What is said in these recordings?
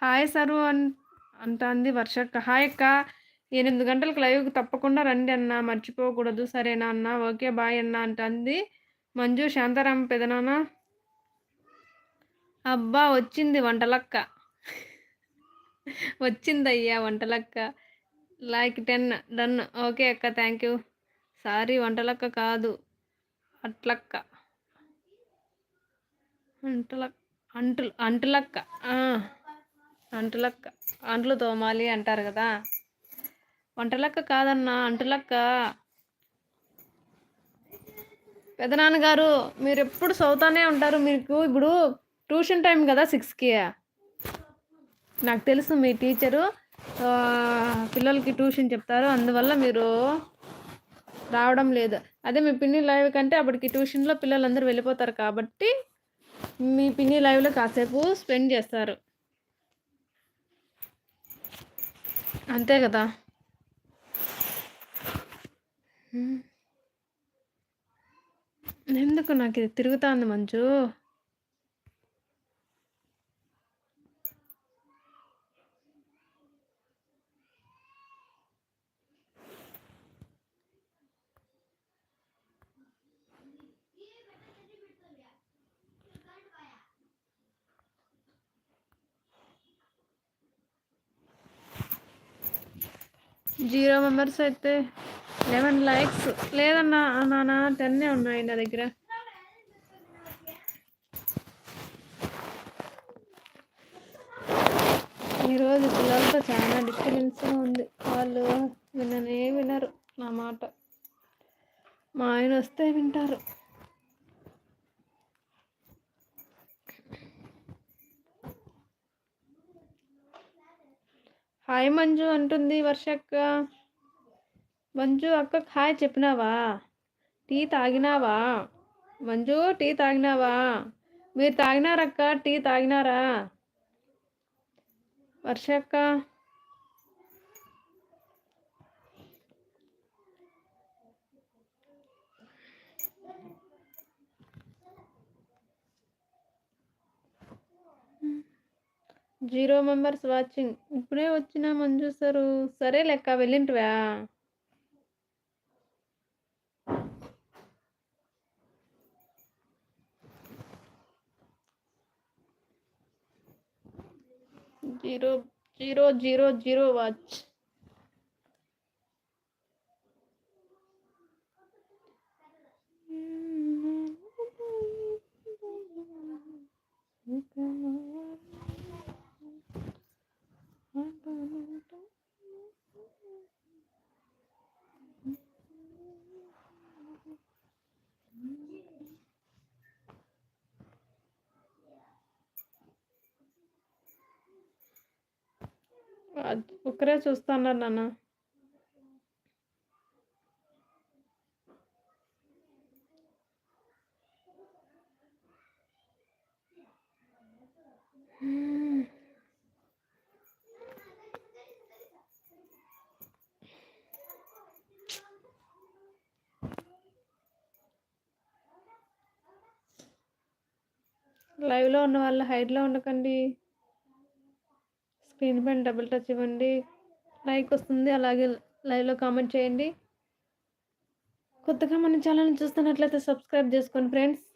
Hi sir అంటాంది వర్షక్క. Hi అక్క. 8 గంటలకు లైవ్‌కి తప్పకుండా రండి అన్నా. మర్చిపోకూడదు. సరేనా అన్నా. ఓకే బాయ్ అన్నా అంటాంది మంజు. శాంతారాం పెదనాన్న. అబ్బా వచ్చింది వంటలక్క. వచ్చిందయ్యా వంటలక్క. Like 10 done. ఓకే అక్క థ్యాంక్ యూ. సారీ వంటలక్క కాదు అట్లక్క. అంటులక్క. అంటులక్క. అంట్లు తోమాలి అంటారు కదా. వంటలక్క కాదన్నా అంటులక్క. పెదనాన్నగారు మీరు ఎప్పుడు చదువుతానే ఉంటారు. మీకు ఇప్పుడు ట్యూషన్ టైం కదా 6కి. నాకు తెలుసు మీ టీచరు పిల్లలకి ట్యూషన్ చెప్తారు, అందువల్ల మీరు రావడం లేదు. అదే మీ పిన్ని లైవ్ కంటే అప్పటికి ట్యూషన్లో పిల్లలందరూ వెళ్ళిపోతారు కాబట్టి మీ పిన్ని లైవ్లో కాసేపు స్పెండ్ చేస్తారు అంతే కదా. ఎందుకు నాకు ఇది తిరుగుతుంది మంచు. జీరో మెంబర్స్ అయితే 11 లైక్స్ లేదన్నా. నాన్న 10 ఉన్నాయి నా దగ్గర. ఈరోజు పిల్లలతో చాలా డిస్టర్బెన్స్గా ఉంది. వాళ్ళు వినరు నా మాట. మా ఆయన వస్తే వింటారు. హాయ్ మంజు అంటుంది వర్షక్క. మంజు అక్కకి హాయ్ చెప్పినావా? టీ తాగినావా? మంజు టీ తాగినావా? మీరు తాగినారక్క? టీ తాగినారా వర్షక్క? Zero members watching. ఇప్పుడే వచ్చిన మంజు సరు. సరే లెక్క వెళ్ళింటివా? Zero zero zero zero watch. ఒక్కరే చూస్తున్నారు నాన్న. లైవ్లో ఉన్న వాళ్ళు హైడ్లో ఉండకండి. స్క్రీన్ పైన డబుల్ టచ్ ఇవ్వండి, లైక్ వస్తుంది. అలాగే లైవ్లో కామెంట్ చేయండి. కొత్తగా మన ఛానల్ని చూస్తున్నట్లయితే సబ్స్క్రైబ్ చేసుకోండి ఫ్రెండ్స్.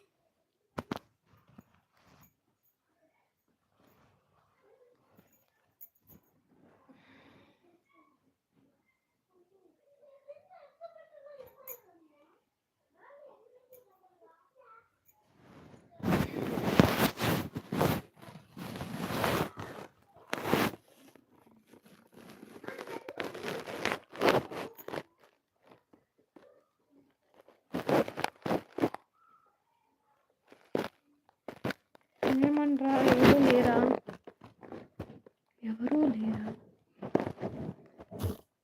ఏమంటారా